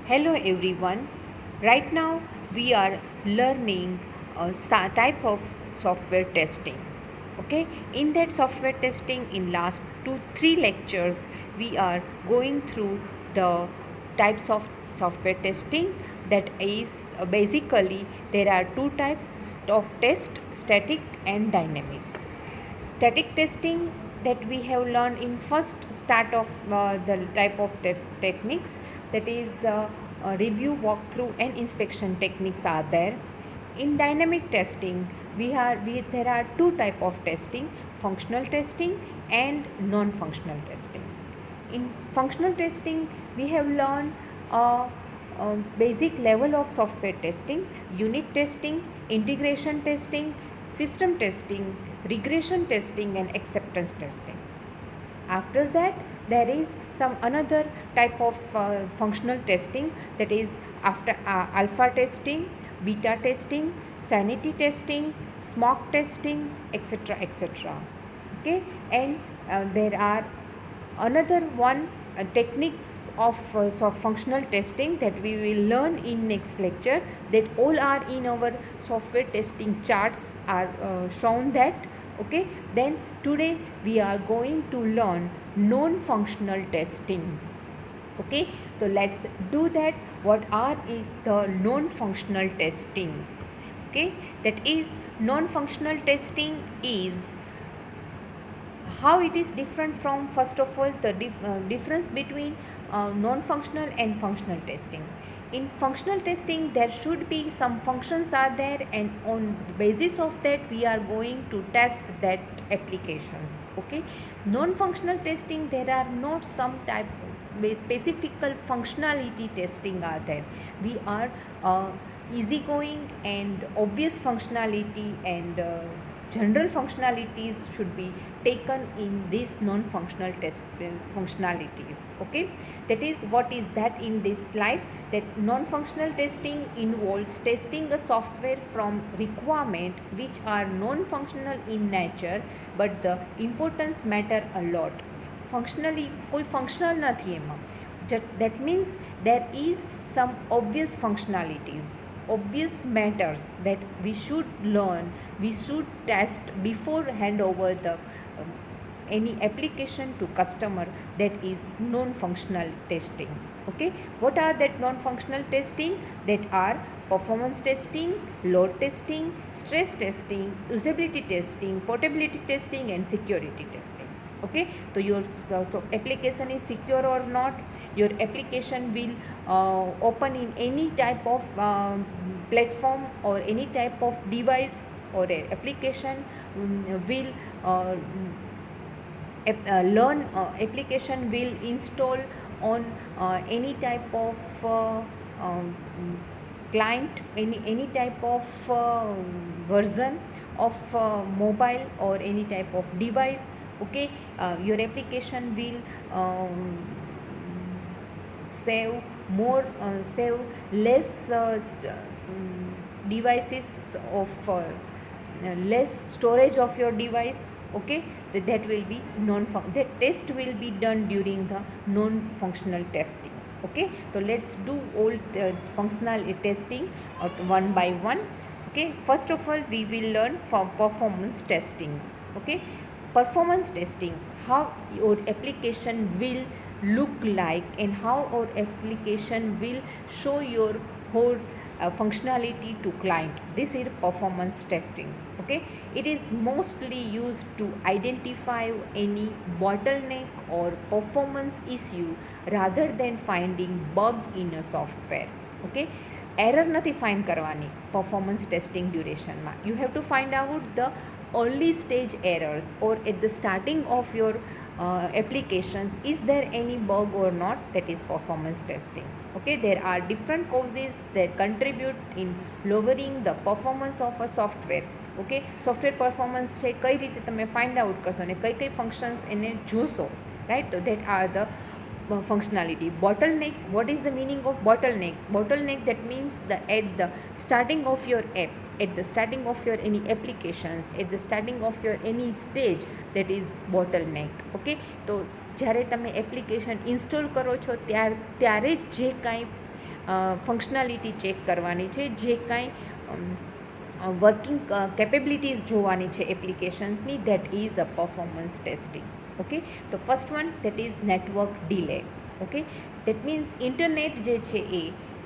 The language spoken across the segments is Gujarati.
Hello everyone. Right now we are learning a type of software testing. Okay, in that software testing, in last 2 3 lectures we are going through the types of software testing. That is basically there are two types of test: static and dynamic. Static testing that we have learned in first start of the type of techniques, that is review, walkthrough and inspection techniques are there. In dynamic testing there are two type of testing: functional testing and non-functional testing. In functional testing we have learned basic level of software testing: unit testing, integration testing, system testing, regression testing and acceptance testing. After that there is some another type of functional testing, that is after alpha testing, beta testing, sanity testing, smoke testing, etc, etc. Okay, and there are another one techniques of functional testing that we will learn in next lecture, that all are in our software testing charts are shown that. Okay, then today we are going to learn non functional testing. Okay, so let's do that. What are the non functional testing? Okay, that is non functional testing is how it is different from, first of all, the difference between non-functional and functional testing. In functional testing there should be some functions are there, and on the basis of that we are going to test that applications. Okay, non-functional testing there are not some type of specific functionality testing are there. We are easygoing and obvious functionality and general functionalities should be taken in these non-functional test functionalities. Okay, that is what is that in this slide, that non-functional testing involves testing a software from requirement which are non-functional in nature but the importance matter a lot. Functionally કોઈ functional નથી એમાં. That means there is some obvious functionalities, obvious matters that we should learn, we should test before hand over the any application to customer. That is non-functional testing. Okay, what are that non-functional testing? That are performance testing, load testing, stress testing, usability testing, portability testing and security testing. Okay, so your application is secure or not, your application will open in any type of platform or any type of device, or a application will learn application will install on any type of um, client, any type of version of mobile or any type of device. Okay, your application will save more save less devices of less storage of your device. Okay, that will be that test will be done during the non functional testing. Okay, so let's do all functional testing one by one. Okay, first of all we will learn for performance testing. Okay, performance testing, how your application will look like and how our application will show your whole functionality to client. This is performance testing. Okay, it is mostly used to identify any bottleneck or performance issue rather than finding bug in a software. Okay, error નથી find કરવાની performance testing duration. You have to find out the early stage errors, or at the starting of your applications, is there any bug or not. That is performance testing. Okay, there are different causes that contribute in lowering the performance of a software. Okay, software performance છે કઈ રીતે તમે ફાઇન્ડ આઉટ કરશો અને કઈ ફંક્શન્સ એને જોશો, રાઈટ? તો that are the functionality. Bottleneck, what is the meaning of bottleneck? Bottleneck, that means at the starting of your app, at the starting of your any applications, at the starting of your any stage, that is bottleneck. Okay, તો જ્યારે તમે એપ્લિકેશન ઇન્સ્ટોલ કરો છો ત્યારે જ જે કાંઈ ફંક્શનાલિટી ચેક કરવાની છે, જે કાંઈ વર્કિંગ કેપેબિલિટીઝ જોવાની છે એપ્લિકેશન્સની, that is a performance testing. Okay, તો first one that is network delay. Okay, that means internet જે છે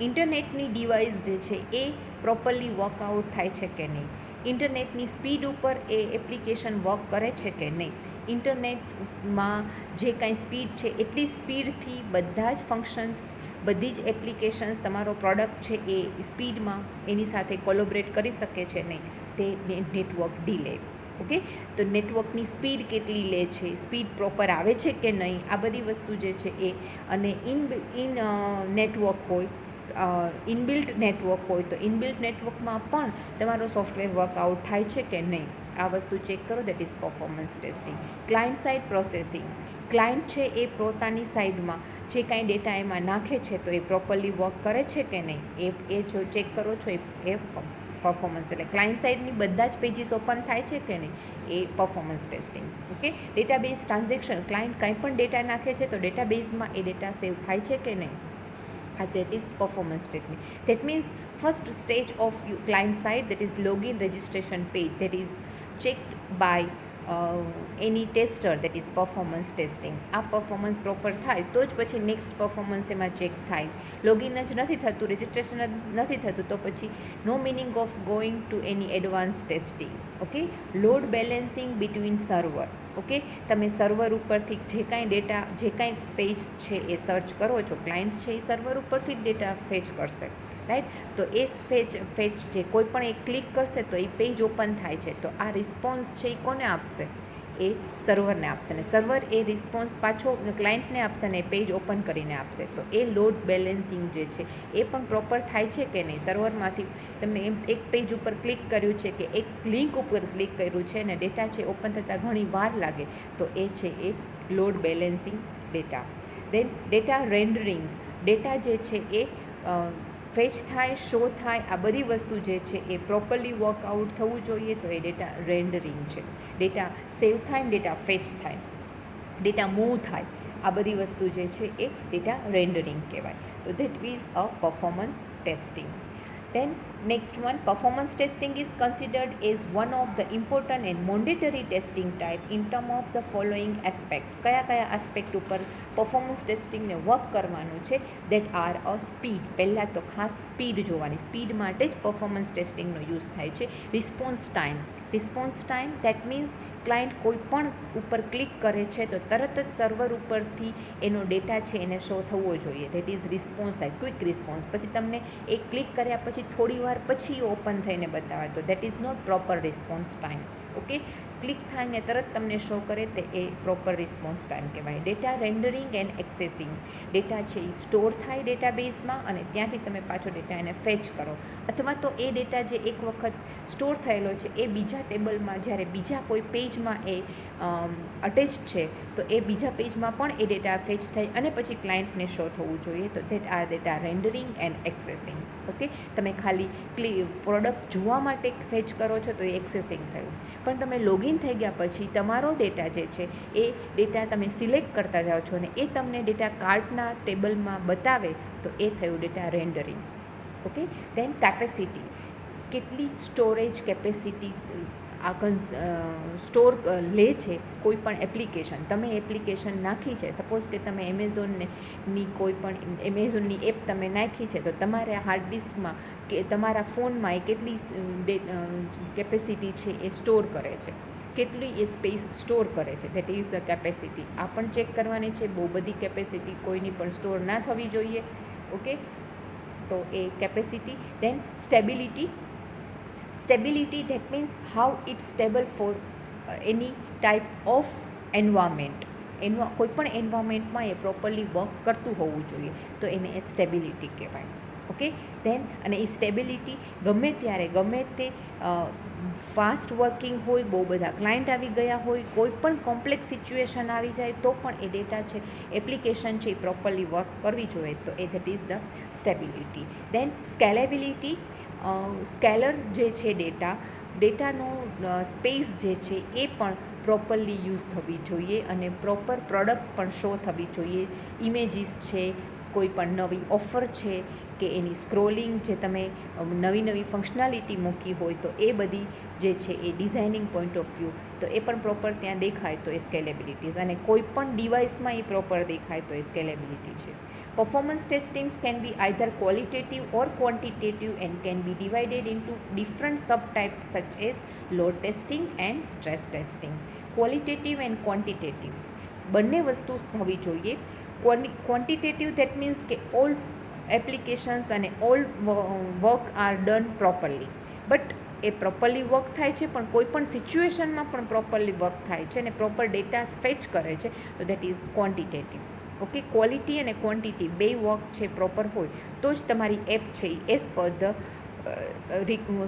ઇન્ટરનેટની ડિવાઇસ જે છે એ પ્રોપરલી વર્કઆઉટ થાય છે કે નહીં, ઇન્ટરનેટની સ્પીડ ઉપર એ એપ્લિકેશન વર્ક કરે છે કે નહીં, ઇન્ટરનેટમાં જે કાંઈ સ્પીડ છે એટલી સ્પીડથી બધા જ ફંક્શન્સ, બધી જ એપ્લિકેશન્સ, તમારો પ્રોડક્ટ છે એ સ્પીડમાં એની સાથે કોલોબરેટ કરી શકે છે નહીં, તે નેટવર્ક ડીલે. ઓકે, તો નેટવર્કની સ્પીડ કેટલી લે છે, સ્પીડ પ્રોપર આવે છે કે નહીં, આ બધી વસ્તુ જે છે એ, અને નેટવર્ક હોય, ઇનબિલ્ટ નેટવર્ક હોય તો ઇનબિલ્ટ નેટવર્કમાં પણ તમારો સોફ્ટવેર વર્કઆઉટ થાય છે કે નહીં, આ વસ્તુ ચેક કરો. That is performance testing. Client side processing. Client છે એ પોતાની સાઈડમાં જે કાંઈ ડેટા એમાં નાખે છે તો એ પ્રોપરલી વર્ક કરે છે કે નહીં, એ જો ચેક કરો છો એ પરફોર્મન્સ. એટલે ક્લાયન્ટ સાઇડની બધા જ પેજીસ ઓપન થાય છે કે નહીં, એ performance testing. Okay, database transaction. Client કંઈ પણ ડેટા નાખે છે તો ડેટાબેઝમાં એ ડેટા સેવ થાય છે કે નહીં, that is performance testing. That means first stage of client side, that is login registration page, that is checked by any tester, that is performance testing. આ પરફોર્મન્સ પ્રોપર થાય તો જ પછી નેક્સ્ટ પરફોર્મન્સ એમાં ચેક થાય. લોગિન જ નથી થતું, રજિસ્ટ્રેશન જ નથી થતું, તો પછી no meaning of going to any advance testing. Okay, load balancing between server. Okay, તમે સર્વર ઉપરથી જે કાંઈ ડેટા, જે કાંઈ પેજ છે એ સર્ચ કરો છો, ક્લાયન્ટ્સ છે એ સર્વર ઉપરથી જ ડેટા ફેચ કરશે, રાઈટ? તો એ ફેચ જે કોઈ પણ એક ક્લિક કરશે તો એ પેજ ઓપન થાય છે, તો આ રિસ્પોન્સ છે એ કોને આપશે? એ સર્વરને આપશે, ને સર્વર એ રિસ્પોન્સ પાછો ક્લાયન્ટને આપશે ને એ પેજ ઓપન કરીને આપશે. તો એ લોડ બેલેન્સિંગ જે છે એ પણ પ્રોપર થાય છે કે નહીં. સર્વરમાંથી તમે એક પેજ ઉપર ક્લિક કર્યું છે કે એક લિંક ઉપર ક્લિક કર્યું છે ને ડેટા છે ઓપન થતાં ઘણી વાર લાગે, તો એ છે એ લોડ બેલેન્સિંગ ડેટા. દેન ડેટા રેન્ડરિંગ. ડેટા જે છે એ ફેચ થાય, શો થાય, આ બધી વસ્તુ જે છે એ પ્રોપરલી વર્કઆઉટ થવું જોઈએ, તો એ ડેટા રેન્ડરિંગ છે. ડેટા સેવ થાય ને ડેટા ફેચ થાય, ડેટા મૂવ થાય, આ બધી વસ્તુ જે છે એ ડેટા રેન્ડરિંગ કહેવાય. તો that is a performance testing. Then next one, performance testing is considered as one of the important and mandatory testing type in term of the following aspect. કયા આસ્પેક્ટ ઉપર પરફોર્મન્સ ટેસ્ટિંગને વર્ક કરવાનું છે? That are a speed. પહેલાં તો ખાસ સ્પીડ જોવાની, સ્પીડ માટે જ પરફોર્મન્સ ટેસ્ટિંગનો યુઝ થાય છે. Response time. Response time that means client કોઈ પણ ઉપર ક્લિક કરે છે તો તરત જ સર્વર ઉપરથી એનો ડેટા છે એને શો થવો જોઈએ. દેટ ઇઝ રિસ્પોન્સ થાય, ક્વિક રિસ્પોન્સ. પછી તમને એ ક્લિક કર્યા પછી થોડી વાર પછી ઓપન થઈને બતાવે તો that is not proper response time. Okay, click થાય ને તરત તમને શો કરે તે એ પ્રોપર રિસ્પોન્સ ટાઈમ કહેવાય. Data rendering and accessing. Data છે એ સ્ટોર થાય ડેટાબેઝમાં અને ત્યાંથી તમે પાછો ડેટા એને ફેચ કરો, અથવા તો એ ડેટા જે એક વખત સ્ટોર થયેલો છે એ બીજા ટેબલમાં, જ્યારે બીજા કોઈ પેજમાં એ અટેચ છે તો એ બીજા પેજમાં પણ એ ડેટા ફેચ થાય અને પછી ક્લાયન્ટને શો થવું જોઈએ. તો that R data rendering and એક્સેસિંગ. Okay, તમે ખાલી પ્રોડક્ટ જોવા માટે ફેચ કરો છો તો એ એક્સેસિંગ થયું, પણ તમે લોગિન થઈ ગયા પછી તમારો ડેટા જે છે એ ડેટા તમે સિલેક્ટ કરતા જાઓ છો અને એ તમને ડેટા કાર્ટના ટેબલમાં બતાવે તો એ થયું data rendering. Okay, then capacity. કેટલી સ્ટોરેજ કેપેસિટી સ્ટોર લે છે કોઈ પણ એપ્લિકેશન. તમે એપ્લિકેશન નાખી છે, સપોઝ કે તમે એમેઝોનની કોઈ પણ એમેઝોનની એપ તમે નાખી છે તો તમારે હાર્ડ ડિસ્કમાં કે તમારા ફોનમાં એ કેટલી કેપેસિટી છે એ સ્ટોર કરે છે, કેટલી એ સ્પેસ સ્ટોર કરે છે, ધેટ ઇઝ ધ કેપેસિટી. આ પણ ચેક કરવાની છે. બહુ બધી કેપેસિટી કોઈની પણ સ્ટોર ના થવી જોઈએ. ઓકે, તો એ capacity. Then stability. Stability, that means how it's stable for any type of environment. કોઈ પણ એન્વાયરમેન્ટમાં એ પ્રોપરલી વર્ક કરતું હોવું જોઈએ, તો એને એ સ્ટેબિલિટી કહેવાય. ઓકે, ધેન અને એ સ્ટેબિલિટી ગમે ત્યારે, ગમે તે ફાસ્ટ વર્કિંગ હોય, બહુ બધા ક્લાયન્ટ આવી ગયા હોય, કોઈ પણ કોમ્પ્લેક્સ સિચ્યુએશન આવી જાય તો પણ એ ડેટા છે, એપ્લિકેશન છે એ પ્રોપરલી વર્ક કરવી જોઈએ, તો એ that is the stability. Then scalability. Scalar જે છે ડેટાનો સ્પેસ જે છે એ પણ પ્રોપરલી યુઝ થવી જોઈએ અને પ્રોપર પ્રોડક્ટ પણ શો થવી જોઈએ. ઇમેજીસ છે, કોઈ પણ નવી ઓફર છે કે એની સ્ક્રોલિંગ જે તમે નવી નવી ફંક્શનાલિટી મૂકી હોય તો એ બધી જે છે એ ડિઝાઇનિંગ પોઈન્ટ ઓફ વ્યૂ તો એ પણ પ્રોપર ત્યાં દેખાય તો એ સ્કેલેબિલિટીઝ, અને કોઈ પણ ડિવાઇસમાં એ પ્રોપર દેખાય તો એ સ્કેલેબિલિટી છે. Performance testings can be either qualitative or quantitative and can be divided into different subtypes such as load testing and stress testing. Qualitative and quantitative બંને વસ્તુ થવી જોઈએ. ક્વોન્ટિટેટિવ દેટ મીન્સ કે ઓલ એપ્લિકેશન્સ અને all work are done properly, but એ પ્રોપરલી વર્ક થાય છે પણ કોઈ પણ સિચ્યુએશનમાં પણ પ્રોપરલી વર્ક થાય છે અને પ્રોપર ડેટા ફેચ કરે છે તો that is quantitative. Okay, quality અને ક્વોન્ટિટી બે વર્ક છે પ્રોપર હોય તો જ તમારી એપ છે એ એઝ પર ધ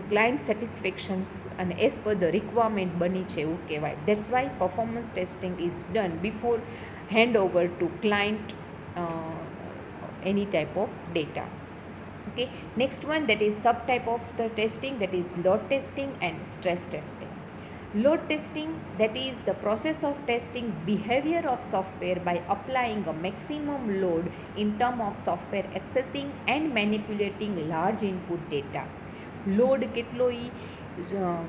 ક્લાયન્ટ સેટિસ્ફેક્શન્સ અને એઝ પર ધ રિક્વાયરમેન્ટ બની છે એવું કહેવાય. That's why performance testing is done before hand over to client any type of data. Okay, next one, that is subtype of the testing, that is load testing and stress testing. Load testing, that is the process of testing behavior of software by applying a maximum load in terms of software accessing and manipulating large input data. Load કેટલો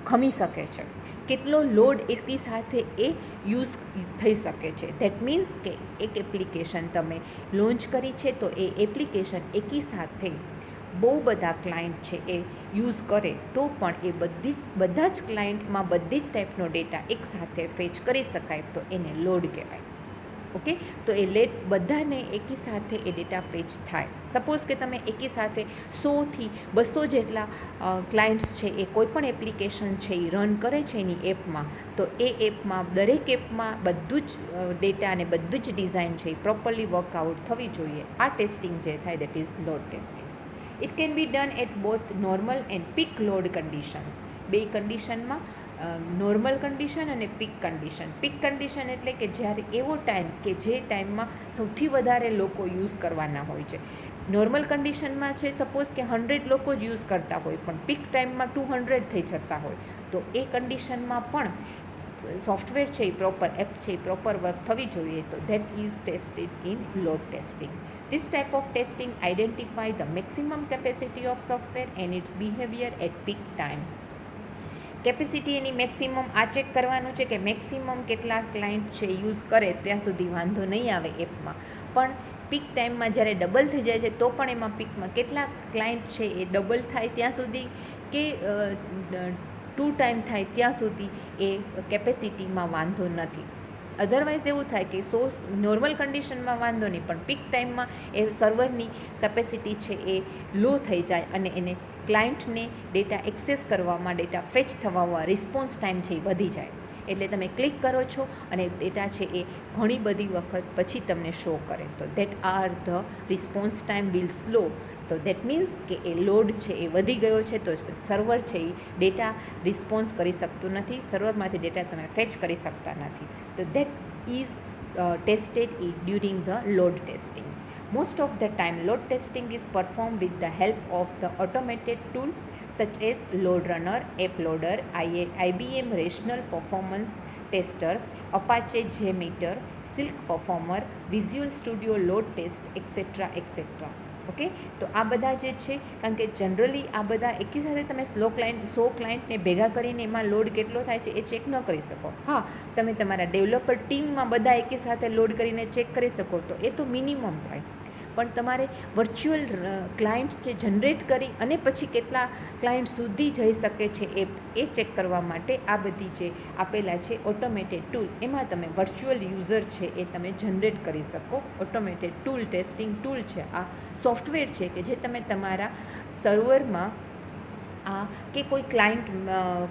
ખમી શકે છે, કેટલો લોડ એકની સાથે એ યુઝ થઈ શકે છે. દેટ મીન્સ કે એક એપ્લિકેશન તમે લોન્ચ કરી છે તો એ એપ્લિકેશન એકી સાથે બહુ બધા ક્લાયન્ટ છે એ યુઝ કરે તો પણ એ બધા જ ક્લાયન્ટમાં બધી જ ટાઈપનો ડેટા એકસાથે ફેચ કરી શકાય તો એને લોડ કહેવાય. ઓકે, તો એ બધાને એકી સાથે એ ડેટા ફેચ થાય. સપોઝ કે તમે એકી સાથે 100થી 200 જેટલા ક્લાયન્ટ્સ છે એ કોઈપણ એપ્લિકેશન છે એ રન કરે છે એની એપમાં, તો એ એપમાં દરેક એપમાં બધું જ ડેટા અને બધું જ ડિઝાઇન છે એ પ્રોપરલી વર્કઆઉટ થવી જોઈએ. આ ટેસ્ટિંગ જે થાય that is load testing. It can be done at both normal and peak load conditions. બે કન્ડિશનમાં, નોર્મલ કન્ડિશન અને પીક કન્ડિશન. પીક કન્ડિશન એટલે કે જ્યારે એવો ટાઈમ કે જે ટાઈમમાં સૌથી વધારે લોકો યુઝ કરવાના હોય છે. નોર્મલ કન્ડિશનમાં છે સપોઝ કે 100 લોકો જ યુઝ કરતા હોય પણ પીક ટાઈમમાં 200 થઈ જતા હોય તો એ કન્ડિશનમાં પણ સોફ્ટવેર છે એ પ્રોપર એપ છે એ પ્રોપર વર્ક થવી જોઈએ તો that is tested in load testing. This type of testing identify the maximum capacity of software and its behavior at peak time. Capacity any maximum આ ચેક કરવાનું છે કે મેક્સિમમ કેટલા ક્લાયન્ટ છે યુઝ કરે ત્યાં સુધી વાંધો નહીં આવે એપમાં, પણ પીક ટાઈમમાં જ્યારે ડબલ થઈ જાય છે તો પણ એમાં પીકમાં કેટલા ક્લાયન્ટ છે એ ડબલ થાય ત્યાં સુધી કે 2 ટાઈમ થાય ત્યાં સુધી એ કેપેસિટીમાં વાંધો નથી. અધરવાઇઝ એવું થાય કે નોર્મલ કન્ડિશનમાં વાંધો નહીં પણ પીક ટાઈમમાં એ સર્વરની કેપેસિટી છે એ લો થઈ જાય અને એને ક્લાયન્ટને ડેટા એક્સેસ કરવામાં, ડેટા ફેચ થવામાં રિસ્પોન્સ ટાઈમ છે એ વધી જાય. એટલે તમે ક્લિક કરો છો અને ડેટા છે એ ઘણી બધી વખત પછી તમને શો કરે તો that are the response time will slow. તો દેટ મીન્સ કે એ લોડ છે એ વધી ગયો છે તો સર્વર છે એ ડેટા રિસ્પોન્સ કરી શકતું નથી, સર્વરમાંથી ડેટા તમે ફેચ કરી શકતા નથી. તો that is tested during the load testing. Most of the time load testing is performed with the help of the automated tool such as Load Runner, App Loader, IBM Rational Performance Tester, Apache JMeter, Silk Performer, Visual Studio Load Test, etc. etc. Okay, તો આ બધા જે છે કારણ કે જનરલી આ બધા એકી સાથે તમે 100 ક્લાયન્ટને ભેગા કરીને એમાં લોડ કેટલો થાય છે એ ચેક ન કરી શકો. હા, તમે તમારા ડેવલપર ટીમમાં બધા એકી સાથે લોડ કરીને ચેક કરી શકો તો એ તો મિનિમમ થાય, પણ તમારે વર્ચ્યુઅલ ક્લાયન્ટ જે જનરેટ કરી અને પછી કેટલા ક્લાયન્ટ સુધી જઈ શકે છે એ ચેક કરવા માટે આ બધી જે આપેલા છે ઓટોમેટેડ ટૂલ, એમાં તમે વર્ચ્યુઅલ યુઝર છે એ તમે જનરેટ કરી શકો. ઓટોમેટેડ ટૂલ ટેસ્ટિંગ ટૂલ છે, આ સોફ્ટવેર છે કે જે તમે તમારા સર્વરમાં કે કોઈ ક્લાયન્ટ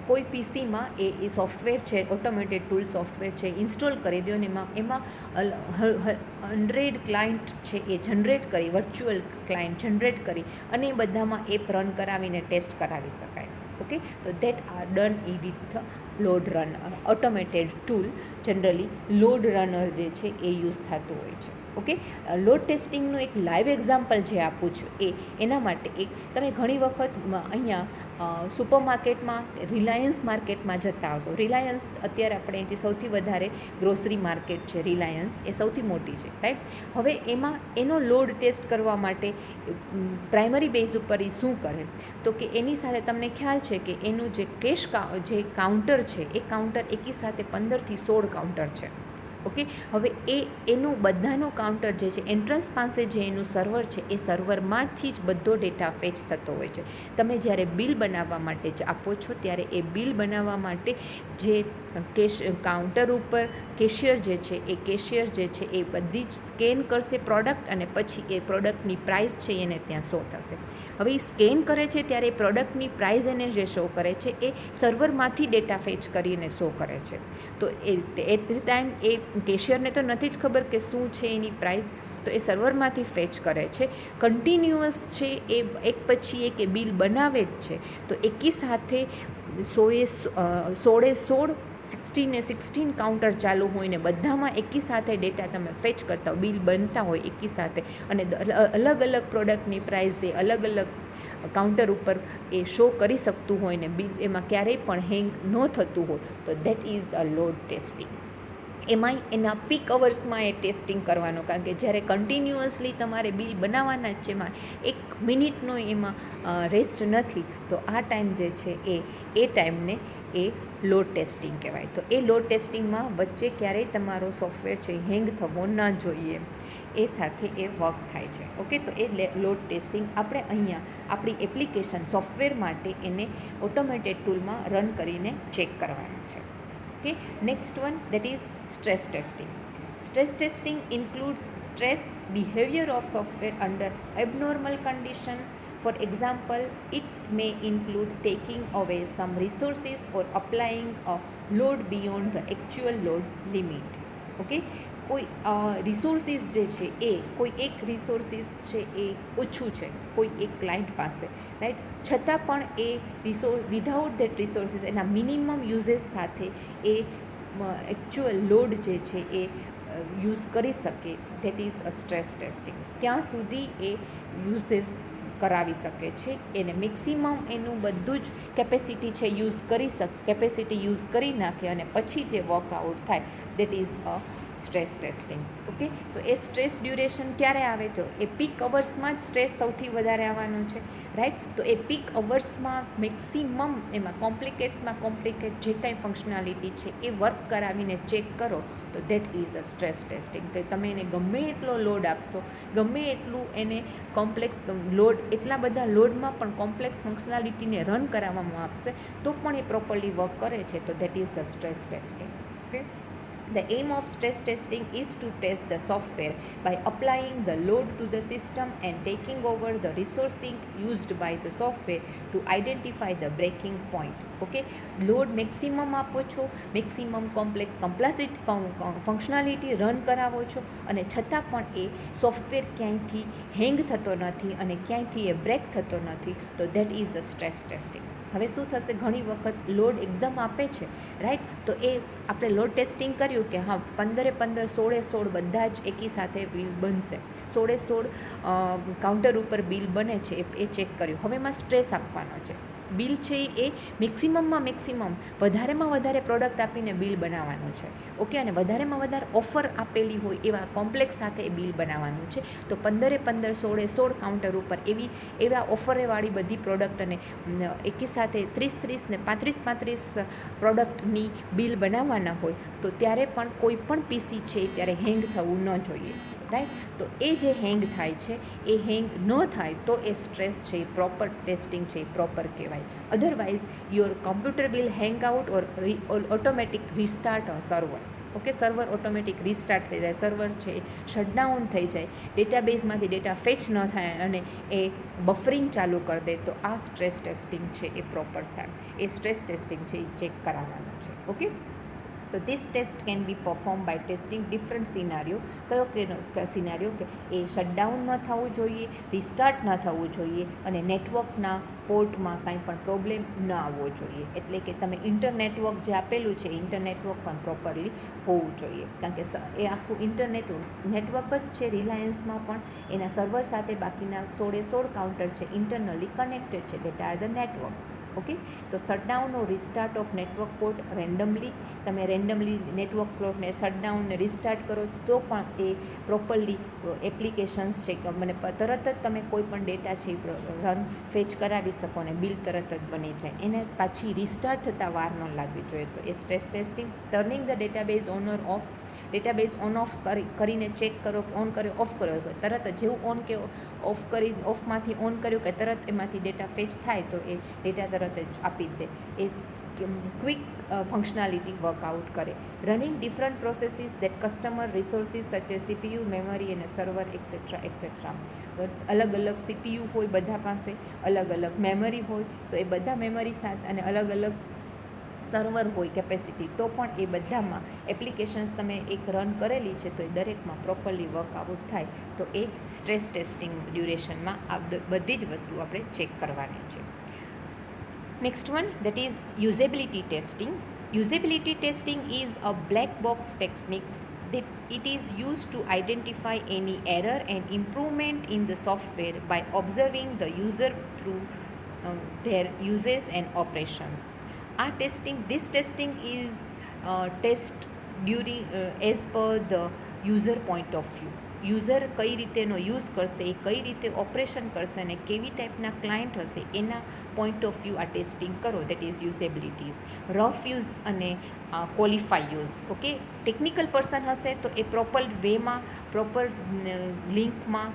કોઈ પીસીમાં એ સોફ્ટવેર છે ઓટોમેટેડ ટૂલ સોફ્ટવેર છે ઇન્સ્ટોલ કરી દો ને એમાં 100 ક્લાયન્ટ છે એ જનરેટ કરી, વર્ચ્યુઅલ ક્લાયન્ટ જનરેટ કરી અને એ બધામાં એપ રન કરાવીને ટેસ્ટ કરાવી શકાય. ઓકે, તો that R done with load runner automated tool. Generally load runner જે છે એ યુઝ થતું હોય છે. ઓકે, લોડ ટેસ્ટિંગનું એક લાઈવ એક્ઝામ્પલ જે આપું છું એના માટે એક તમે ઘણી વખત અહીંયા સુપરમાર્કેટમાં રિલાયન્સ માર્કેટમાં જતા હશો. રિલાયન્સ અત્યારે આપણે અહીંથી સૌથી વધારે ગ્રોસરી માર્કેટ છે, રિલાયન્સ એ સૌથી મોટી છે, રાઈટ. હવે એમાં એનો લોડ ટેસ્ટ કરવા માટે પ્રાઇમરી બેઝ ઉપર એ શું કરે તો કે એની સાથે તમને ખ્યાલ છે કે એનું જે જે કાઉન્ટર છે એ કાઉન્ટર એકી સાથે 15થી 16 કાઉન્ટર છે. ઓકે, હવે એનું બધાનો કાઉન્ટર જે છે એન્ટ્રન્સ પાસે જે એનું સર્વર છે એ સર્વરમાંથી જ બધો ડેટા ફેચ થતો હોય છે. તમે જ્યારે બિલ બનાવવા માટે જ આપો છો ત્યારે એ બિલ બનાવવા માટે જે કાઉન્ટર ઉપર કેશિયર જે છે એ બધી જ સ્કેન કરશે પ્રોડક્ટ, અને પછી એ પ્રોડક્ટની પ્રાઇસ છે એને ત્યાં શો થશે. હવે એ સ્કેન કરે છે ત્યારે એ પ્રોડક્ટની પ્રાઇસ એને જે શો કરે છે એ સર્વરમાંથી ડેટા ફેચ કરીને શો કરે છે. તો એટ ટાઈમ એ કેશિયરને તો નથી જ ખબર કે શું છે એની પ્રાઇસ, તો એ સર્વરમાંથી ફેચ કરે છે. કન્ટિન્યુઅસ છે એ એક પછી એક એ બિલ બનાવે જ છે. તો એકી સાથે 16 16 કાઉન્ટર ચાલુ હોય ને બધામાં એકી સાથે ડેટા તમે ફેચ કરતા હો, બિલ બનતા હોય એકી સાથે, અને અલગ અલગ પ્રોડક્ટની પ્રાઇસ એ અલગ અલગ કાઉન્ટર ઉપર એ શો કરી શકતું હોય ને બિલ એમાં ક્યારેય પણ હેંગ ન થતું હોય, તો that is a load testing. એમાંય એના પીક અવર્સમાં એ ટેસ્ટિંગ કરવાનું, કારણ કે જ્યારે કન્ટિન્યુઅસલી તમારે બિલ બનાવવાના જ છે, એમાં 1 મિનિટનો એમાં રેસ્ટ નથી, તો આ ટાઈમ જે છે એ ટાઈમને એ લોડ ટેસ્ટિંગ કહેવાય. તો એ લોડ ટેસ્ટિંગમાં વચ્ચે ક્યારેય તમારો સોફ્ટવેર છે હેંગ થવો ન જોઈએ, એ સાથે એ વર્ક થાય છે. ઓકે, તો એ લોડ ટેસ્ટિંગ આપણે અહીંયા આપણી એપ્લિકેશન સોફ્ટવેર માટે એને ઓટોમેટેડ ટૂલમાં રન કરીને ચેક કરવાનું છે. Okay, next one, that is stress testing. Stress testing includes stress behavior of software under abnormal condition. For example, it may include taking away some resources or applying a load beyond the actual load limit. Okay, કોઈ રિસોર્સિસ જે છે એ કોઈ એક રિસોર્સિસ છે એ ઓછું છે કોઈ એક ક્લાયન્ટ પાસે, રાઈટ, છતાં પણ એ વિધાઉટ ધેટ રિસોર્સિસ એના મિનિમમ યુઝેસ સાથે એ એકચ્યુઅલ લોડ જે છે એ યુઝ કરી શકે, that is a stress testing. ત્યાં સુધી એ યુઝેસ કરાવી શકે છે, એને મેક્સિમમ એનું બધું જ કેપેસિટી છે કેપેસિટી યુઝ કરી નાખે અને પછી જે વર્કઆઉટ થાય, that is a stress testing. Okay, તો એ સ્ટ્રેસ ડ્યુરેશન ક્યારે આવે તો એ પીક અવર્સમાં જ સ્ટ્રેસ સૌથી વધારે આવવાનો છે, રાઈટ. તો એ પીક અવર્સમાં મેક્સિમમ એમાં કોમ્પ્લિકેટ જે કાંઈ ફંક્શનાલિટી છે એ વર્ક કરાવીને ચેક કરો, તો that is a stress testing. કે તમે એને ગમે એટલો લોડ આપશો, ગમે એટલું એને કોમ્પ્લેક્સ લોડ, એટલા બધા લોડમાં પણ કોમ્પ્લેક્સ ફંક્શનાલિટીને રન કરાવવામાં આવશે તો પણ એ પ્રોપરલી વર્ક કરે છે, તો that is a stress testing. Okay, the aim of stress testing is to test the software by applying the load to the system and taking over the resourcing used by the software to identify the breaking point. Okay, load maximum આપો છો, મેક્સિમમ કોમ્પ્લેક્સ ફંક્શનાલિટી રન કરાવો છો, અને છતાં પણ એ સોફ્ટવેર ક્યાંયથી હેંગ થતો નથી અને ક્યાંયથી એ બ્રેક થતો નથી, તો that is a stress testing. હવે શું થશે, ઘણી વખત લોડ એકદમ આપે છે, રાઈટ, તો એ આપણે લોડ ટેસ્ટિંગ કર્યું કે હા 15 16 બધા જ એકી સાથે બિલ બનશે, 16 કાઉન્ટર ઉપર બિલ બને છે એ ચેક કર્યું. હવે એમાં સ્ટ્રેસ આપવાનો છે, બિલ છે એ મેક્સિમમમાં મેક્સિમમ વધારેમાં વધારે પ્રોડક્ટ આપીને બિલ બનાવવાનું છે. ઓકે, અને વધારેમાં વધારે ઓફર આપેલી હોય એવા કોમ્પ્લેક્સ સાથે એ બિલ બનાવવાનું છે. તો 15 16 કાઉન્ટર ઉપર એવા ઓફરેવાળી બધી પ્રોડક્ટ અને એકી સાથે 30 ને 35 પ્રોડક્ટની બિલ બનાવવાના હોય, તો ત્યારે પણ કોઈ પણ પીસી છે ત્યારે હેંગ થવું ન જોઈએ, રાઈટ. તો એ જે હેંગ થાય છે એ હેંગ ન થાય તો એ સ્ટ્રેસ છે એ પ્રોપર ટેસ્ટિંગ છે એ પ્રોપર કહેવાય. Otherwise your computer will hang out or automatic restart a server. Okay, server automatic restart થઈ જાય, સર્વર છે એ શટડાઉન થઈ જાય, ડેટાબેઝમાંથી ડેટા ફેચ ન થાય અને એ બફરિંગ ચાલુ કરી દે, તો આ સ્ટ્રેસ ટેસ્ટિંગ છે એ પ્રોપર થાય. એ સ્ટ્રેસ ટેસ્ટિંગ છે એ ચેક કરાવવાનું છે. ઓકે, તો this test can be perform by testing different scenario. કયો કે સિનારીઓ કે એ શટડાઉન ન થવું જોઈએ, રિસ્ટાર્ટ ન થવું જોઈએ અને નેટવર્કના પોર્ટમાં કાંઈ પણ પ્રોબ્લેમ ન આવવો જોઈએ. એટલે કે તમે ઇન્ટરનેટવર્ક જે આપેલું છે ઇન્ટરનેટવર્ક પણ પ્રોપરલી હોવું જોઈએ, કારણ કે એ આખું નેટવર્ક જ છે. રિલાયન્સમાં પણ એના સર્વર સાથે બાકીના 16 કાઉન્ટર છે ઇન્ટરનલી કનેક્ટેડ છે, that are the network. Okay, તો shutdown or restart of network port તમે રેન્ડમલી નેટવર્ક પોર્ટને શટડાઉન ને રિસ્ટાર્ટ કરો તો પણ એ પ્રોપરલી એપ્લિકેશન્સ છે કે મને તરત જ તમે કોઈ પણ ડેટા છે રન ફેચ કરાવી શકો અને બિલ તરત જ બની જાય. એને પાછી રિસ્ટાર્ટ થતાં વાર ન લાગવી જોઈએ. તો એ stress testing. Turning the database database on off કરીને ચેક કરો કે ઓન કર્યો ઓફ કર્યો, તરત જ જેવું ઓન કે ઓફમાંથી ઓન કર્યું કે તરત એમાંથી ડેટા ફેચ થાય તો એ ડેટા તરત જ આપી જ દે. એ ક્વિક ફંક્શનાલિટી વર્કઆઉટ કરે. Running different processes that customer resources such a CPU, memory અને સર્વર એક્સેટ્રા. અલગ અલગ સીપીયુ હોય બધા પાસે, અલગ અલગ મેમરી હોય, તો એ બધા મેમરી સાથે અને અલગ અલગ સર્વર હોય કેપેસિટી, તો પણ એ બધામાં એપ્લિકેશન્સ તમે એક રન કરેલી છે તો એ દરેકમાં પ્રોપરલી વર્કઆઉટ થાય. તો એ સ્ટ્રેસ ટેસ્ટિંગ ડ્યુરેશનમાં આ બધી જ વસ્તુ આપણે ચેક કરવાની છે. Next one, that is usability testing. Usability testing is a black box technique that it is used to identify any error and improvement in the software by observing the user through their uses and operations. This testing is test during as per the user point of view. User કઈ રીતે એનો યુઝ કરશે, એ કઈ રીતે ઓપરેશન કરશે અને કેવી ટાઈપના ક્લાયન્ટ હશે એના પોઈન્ટ ઓફ વ્યૂ આ ટેસ્ટિંગ કરો. That is usabilities. Rough use અને qualify use. Okay, technical person હશે તો એ પ્રોપર વેમાં, પ્રોપર લિંકમાં,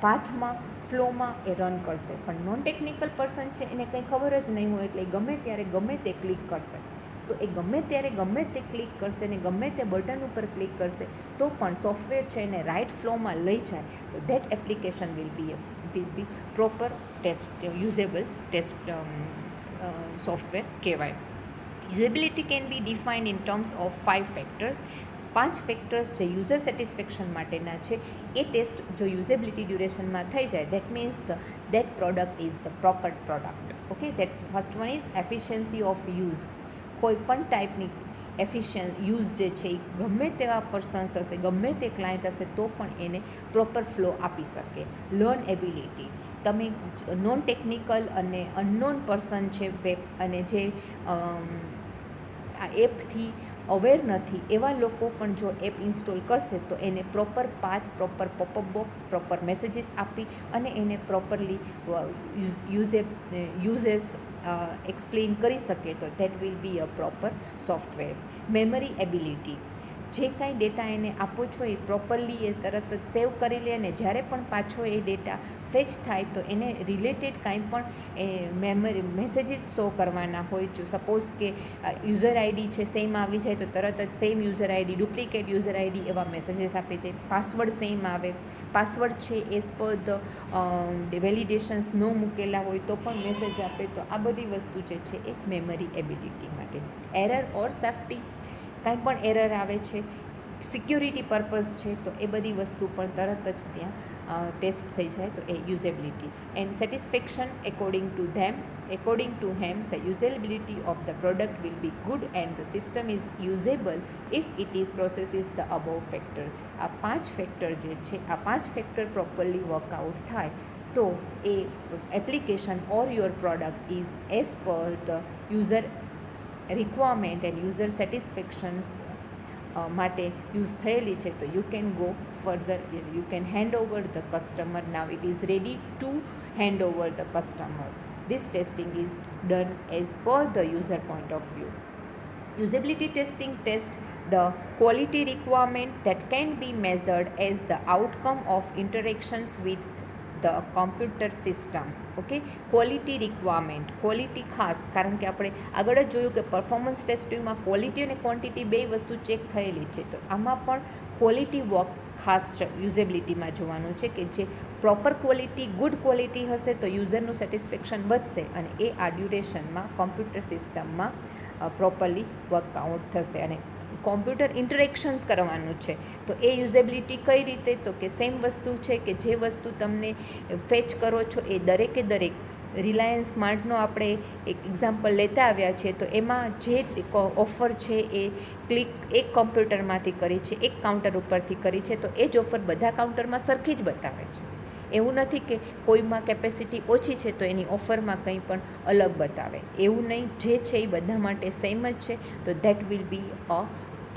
પાથમાં, ફ્લોમાં એ રન કરશે. પણ નોન ટેકનિકલ પર્સન છે એને કંઈ ખબર જ નહીં હોય એટલે ગમે ત્યારે ગમે તે ક્લિક કરશે. તો એ ગમે ત્યારે ગમે તે ક્લિક કરશે ને ગમે તે બટન ઉપર ક્લિક કરશે તો પણ સોફ્ટવેર છે એને રાઇટ ફ્લોમાં લઈ જાય તો that application will be proper usable test software કહેવાય. Usability can be defined in terms of 5 factors. 5 factors જે યુઝર સેટિસ્ફેક્શન માટેના છે એ ટેસ્ટ જો યુઝેબિલિટી ડ્યુરેશનમાં થઈ જાય that means that product is the proper product. Okay, that first one is efficiency of use. કોઈ પણ ટાઈપની યુઝ જે છે એ ગમે તેવા પર્સન્સ હશે, ગમે તે ક્લાયન્ટ હશે તો પણ એને પ્રોપર ફ્લો આપી શકે. Learn ability. તમે નોન ટેકનિકલ અને અનનોન પર્સન છે વેબ અને જે આ એપથી અવેર નથી એવા લોકો પણ જો એપ ઇન્સ્ટોલ કરશે તો એને proper path, proper popup box, proper messages આપી અને એને પ્રોપરલી યુઝેસ એક્સપ્લેન કરી શકે તો that will be a proper software. Memory ability. જે કાંઈ ડેટા એને આપો છો એ પ્રોપરલી એ તરત જ સેવ કરી લે અને જ્યારે પણ પાછો એ ડેટા ફેચ થાય તો એને રિલેટેડ કાંઈ પણ એ મેસેજીસ શો કરવાના હોય. જો સપોઝ કે યુઝર આઈડી છે સેમ આવી જાય તો તરત જ same user ID, duplicate user ID એવા મેસેજીસ આપે છે. પાસવર્ડ સેમ આવે, પાસવર્ડ છે એઝ પર ધ વેલિડેશન્સ ન મૂકેલા હોય તો પણ મેસેજ આપે. તો આ બધી વસ્તુ જે છે એ મેમરી એબિલિટી માટે. એરર ઓર સેફ્ટી. કાંઈ પણ એરર આવે છે, સિક્યોરિટી પર્પઝ છે તો એ બધી વસ્તુ પણ તરત જ ત્યાં ટેસ્ટ થઈ જાય તો એ usability. And satisfaction according to them the usability of the product will be good and the system is usable if it is processes the above factor. આ 5 ફેક્ટર જે છે, આ 5 ફેક્ટર પ્રોપરલી વર્કઆઉટ થાય તો એ application or your product is as per the user requirement and user satisfactions માટે યુઝ થયેલી છે તો you can go further, you can hand over the customer. Now it is ready to hand over the customer. This testing is done as per the user point of view. Usability testing tests the quality requirement that can be measured as the outcome of interactions with the computer system. Okay, quality requirement. Quality ખાસ, કારણ કે આપણે આગળ જ જોયું કે પરફોર્મન્સ ટેસ્ટિંગમાં ક્વોલિટી અને ક્વોન્ટિટી બે વસ્તુ ચેક થયેલી છે તો આમાં પણ ક્વોલિટી વર્ક ખાસ યુઝેબિલિટીમાં જોવાનું છે કે જે પ્રોપર ક્વોલિટી, ગુડ ક્વોલિટી હશે તો યુઝરનું સેટિસ્ફેક્શન વધશે અને એ આ ડ્યુરેશનમાં કોમ્પ્યુટર સિસ્ટમમાં પ્રોપરલી વર્કઆઉટ થશે. અને કોમ્પ્યુટર ઇન્ટરેક્શન્સ કરવાનું છે તો એ યુઝેબિલિટી કઈ રીતે, તો કે સેમ વસ્તુ છે કે જે વસ્તુ તમને ફેચ કરો છો એ દરેકે દરેક રિલાયન્સ સ્માર્ટનો આપણે એક એક્ઝામ્પલ લેતા આવ્યા છીએ, તો એમાં જે ઓફર છે એ ક્લિક એક કોમ્પ્યુટરમાંથી કરી છે, એક કાઉન્ટર ઉપરથી કરી છે, તો એ જ ઓફર બધા કાઉન્ટરમાં સરખી જ બતાવે છે. એવું નથી કે કોઈમાં કેપેસિટી ઓછી છે તો એની ઓફરમાં કંઈ પણ અલગ બતાવે, એવું નહીં. જે છે એ બધા માટે સેમ જ છે. તો that will be a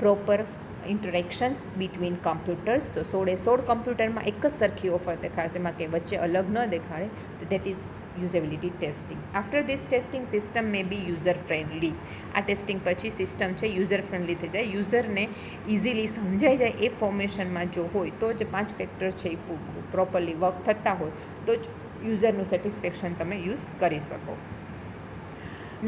proper interactions between computers. તો 16 કમ્પ્યુટરમાં એક જ સરખી ઓફર દેખાડશે, એમાં કે વચ્ચે અલગ ન દેખાડે. તો that is usability testing. After this testing system may be user friendly. આ ટેસ્ટિંગ પછી સિસ્ટમ છે યુઝર ફ્રેન્ડલી થઈ જાય, યુઝરને ઇઝીલી સમજાઈ જાય એ ફોર્મેશનમાં જો હોય તો જ 5 ફેક્ટર છે એ પ્રોપરલી વર્ક થતા હોય તો જ યુઝરનું સેટિસ્ફેક્શન તમે યુઝ કરી શકો.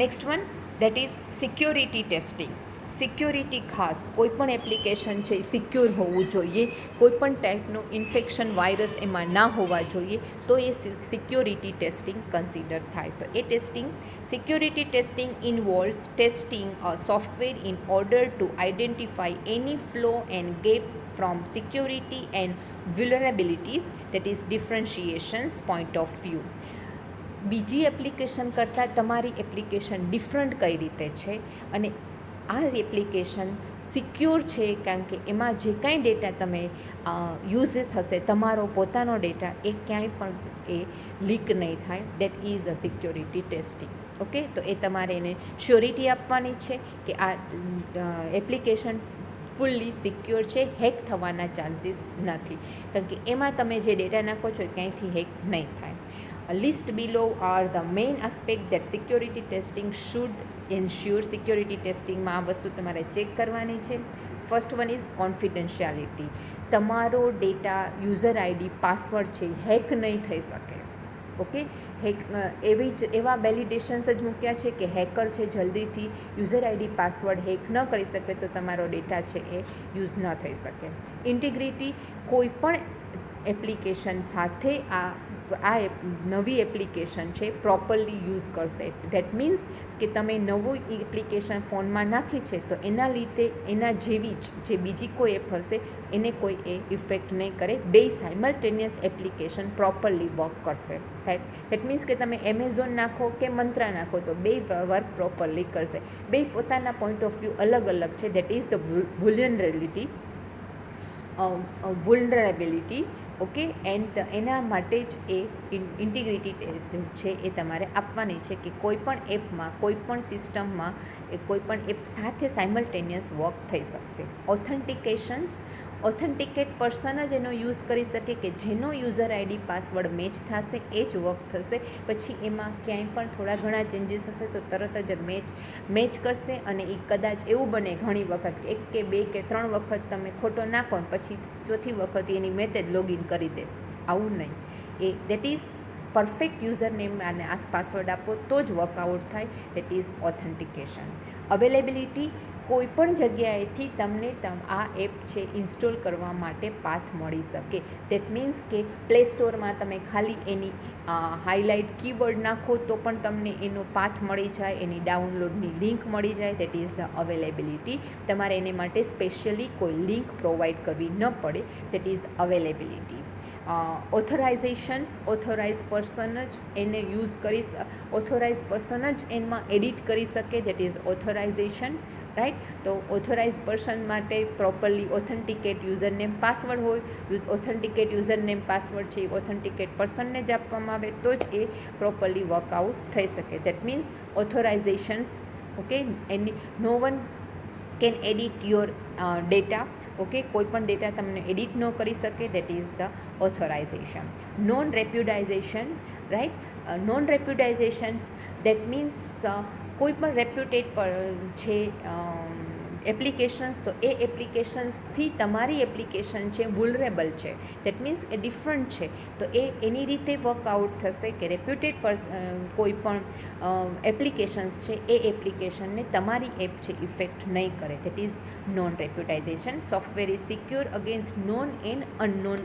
Next one that is security testing. Security ખાસ કોઈપણ એપ્લિકેશન છે એ સિક્યોર હોવું જોઈએ, કોઈપણ ટાઈપનું ઇન્ફેક્શન વાયરસ એમાં ના હોવા જોઈએ, તો એ સિક્યોરિટી ટેસ્ટિંગ કન્સિડર થાય. તો એ testing security testing involves testing a software in order to identify any flaw and gap from security and vulnerabilities, that is differentiations point of view. બીજી એપ્લિકેશન કરતાં તમારી એપ્લિકેશન ડિફરન્ટ કઈ રીતે છે અને આ એપ્લિકેશન સિક્યોર છે કારણ કે એમાં જે કાંઈ ડેટા તમે યુઝ થશે, તમારો પોતાનો ડેટા, એ ક્યાંય પણ એ લીક નહીં થાય. That is a security testing. Okay, તો એ તમારે એને શ્યોરિટી આપવાની છે કે આ એપ્લિકેશન ફૂલ્લી સિક્યોર છે, હેક થવાના ચાન્સીસ નથી, કારણ કે એમાં તમે જે ડેટા નાખો છો એ ક્યાંયથી હેક નહીં થાય. List below are the main aspect that security testing should ensure. Security ટેસ્ટિંગમાં આ વસ્તુ તમારે ચેક કરવાની છે. First one is confidentiality. તમારો ડેટા, યુઝર આઈડી, પાસવર્ડ છે હેક નહીં થઈ શકે. ઓકે, હેક એવા વેલિડેશન્સ જ મૂક્યા છે કે હેકર છે જલ્દીથી યુઝર આઈડી પાસવર્ડ હેક ન કરી શકે તો તમારો ડેટા છે એ યુઝ ન થઈ શકે. ઇન્ટિગ્રિટી. કોઈ પણ એપ્લિકેશન સાથે આ નવી એપ્લિકેશન છે પ્રોપરલી યુઝ કરશે. દેટ મીન્સ કે તમે નવું એપ્લિકેશન ફોનમાં નાખી છે તો એના લીધે એના જેવી જ જે બીજી કોઈ એપ હશે એને કોઈ એ ઇફેક્ટ નહીં કરે. બે સાયમલ્ટેનિયસ એપ્લિકેશન પ્રોપરલી વર્ક કરશે. રાઈટ, દેટ મીન્સ કે તમે એમેઝોન નાખો કે મંત્રા નાખો તો બે વર્ક પ્રોપરલી કરશે. બે પોતાના પોઈન્ટ ઓફ વ્યૂ અલગ અલગ છે. That is the vulnerability. Okay, and એના માટે જ એ ઇન્ટિગ્રિટી છે એ તમારે આપવાની છે કે કોઈ પણ એપમાં, કોઈ પણ સિસ્ટમમાં એ કોઈ પણ એપ સાથે સાયમલ્ટેનિયસ વર્ક થઈ શકશે. ઓથેન્ટિકેશન્સ. ઓથેન્ટિકેટ પર્સન જ એનો યુઝ કરી શકે કે જેનો યુઝર આઈડી પાસવર્ડ મેચ થશે એ જ વર્ક થશે. પછી એમાં ક્યાંય પણ થોડા ઘણા ચેન્જીસ હશે તો તરત જ મેચ કરશે. અને એ કદાચ એવું બને ઘણી વખત 1 કે 2 કે 3 વખત તમે ખોટો નાખો ને પછી ચોથી વખત એની મેથડ લોગિન કરી દે, આવું નહીં. એ that is perfect user name અને આ પાસવર્ડ આપો તો જ વર્કઆઉટ થાય. That is authentication. અવેલેબિલિટી. કોઈ પણ જગ્યાએથી તમને આ એપ છે ઇન્સ્ટોલ કરવા માટે પાથ મળી શકે. દેટ મીન્સ કે પ્લે સ્ટોરમાં તમે ખાલી એની હાઇલાઇટ કીવર્ડ નાખો તો પણ તમને એનો પાથ મળી જાય, એની ડાઉનલોડની લિંક મળી જાય. That is the availability. તમારે એને માટે સ્પેશિયલી કોઈ લિંક પ્રોવાઈડ કરવી ન પડે. That is availability. Authorisations. Authorise person જ એને યુઝ કરી, ઓથોરાઇઝ પર્સન જ એમાં એડિટ કરી શકે. That is authorisation. રાઈટ, તો ઓથોરાઇઝ પર્સન માટે properly authenticate user name password હોય. ઓથેન્ટિકેટ યુઝર નેમ પાસવર્ડ છે એ ઓથેન્ટિકેટ પર્સનને જ આપવામાં આવે તો જ એ પ્રોપરલી વર્કઆઉટ થઈ શકે. That means authorisations. Okay, any no one can edit your data. Okay, કોઈ પણ ડેટા તમને એડિટ ન કરી શકે. That is the authorisation. Non repudiation. Right, non repudiations that means કોઈ પણ રેપ્યુટેડ પર છે એપ્લિકેશન્સ, તો એ એપ્લિકેશન્સથી તમારી એપ્લિકેશન છે વુલરેબલ છે, દેટ મીન્સ એ ડિફરન્ટ છે, તો એની રીતે વર્કઆઉટ થશે કે રેપ્યુટેડ કોઈ પણ એપ્લિકેશન્સ છે એ એપ્લિકેશનને તમારી એપ છે ઇફેક્ટ નહીં કરે. That is non repudiation. Software is secure against known and unknown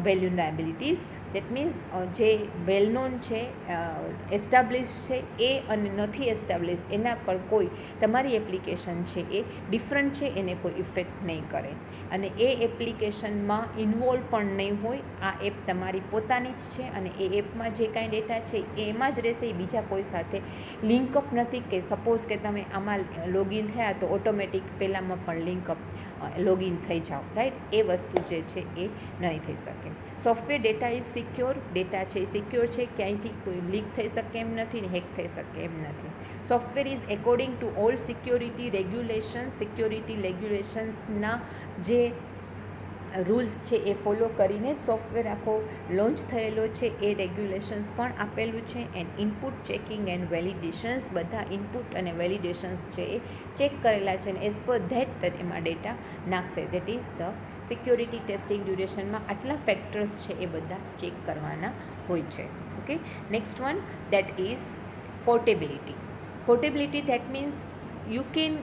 vulnerabilities. That means જે વેલ નોન છે, એસ્ટાબ્લિશ છે, એ અને નથી એસ્ટાબ્લિશ એના પર કોઈ તમારી એપ્લિકેશન છે એ ડિફરન્ટ છે, એને કોઈ ઇફેક્ટ નહીં કરે. અને એ એપ્લિકેશનમાં ઇન્વોલ્વ પણ નહીં હોય. આ એપ તમારી પોતાની જ છે અને એ એપમાં જે કાંઈ ડેટા છે એ એમાં જ રહેશે, એ બીજા કોઈ સાથે લિંકઅપ નથી. કે સપોઝ કે તમે આમાં લોગિન થયા તો ઓટોમેટિક પહેલાંમાં પણ લિંકઅપ લોગિન થઈ જાઓ, રાઈટ? એ વસ્તુ જે છે એ નહીં થઈ શકે. Software data is secure. Data છે એ સિક્યોર છે, ક્યાંયથી કોઈ લીક થઈ શકે એમ નથી ને હેક થઈ શકે એમ નથી. Software is according to all security રેગ્યુલેશન્સના જે રૂલ્સ છે એ ફોલો કરીને જ સોફ્ટવેર આખો લોન્ચ થયેલો છે. એ રેગ્યુલેશન્સ પણ આપેલું છે. And input checking and validations, બધા ઇનપુટ અને વેલિડેશન્સ છે એ ચેક કરેલા છે અને એઝ પર ધેટ એમાં ડેટા નાખશે. That is the security testing ડ્યુરેશનમાં આટલા ફેક્ટર્સ છે એ બધા ચેક કરવાના હોય છે. Okay, next one that is portability. Portability, that means you can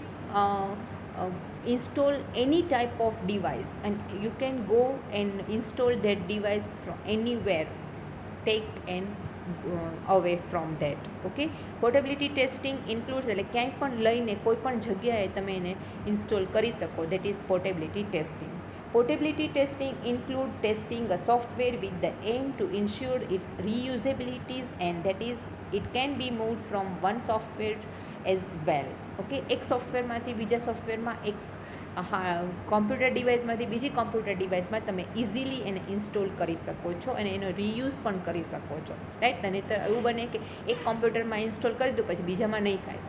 install any type of device and you can go and install that device from anywhere, take and away from that. Okay, portability testing includes એટલે ક્યાંય પણ લઈને કોઈ પણ જગ્યાએ તમે એને ઇન્સ્ટોલ કરી શકો. That is portability testing. Portability testing include testing a software with the aim to ensure its reusability, and that is it can be moved from one software as well. Okay, એક સોફ્ટવેરમાંથી બીજા સોફ્ટવેરમાં, એક કોમ્પ્યુટર ડિવાઇસમાંથી બીજી કોમ્પ્યુટર ડિવાઇસમાં તમે ઇઝીલી એને ઇન્સ્ટોલ કરી શકો છો અને એનો રીયુઝ પણ કરી શકો છો, રાઈટ? નહીંતર એવું બને કે એક કોમ્પ્યુટરમાં ઇન્સ્ટોલ કરી દો પછી બીજામાં નહીં થાય,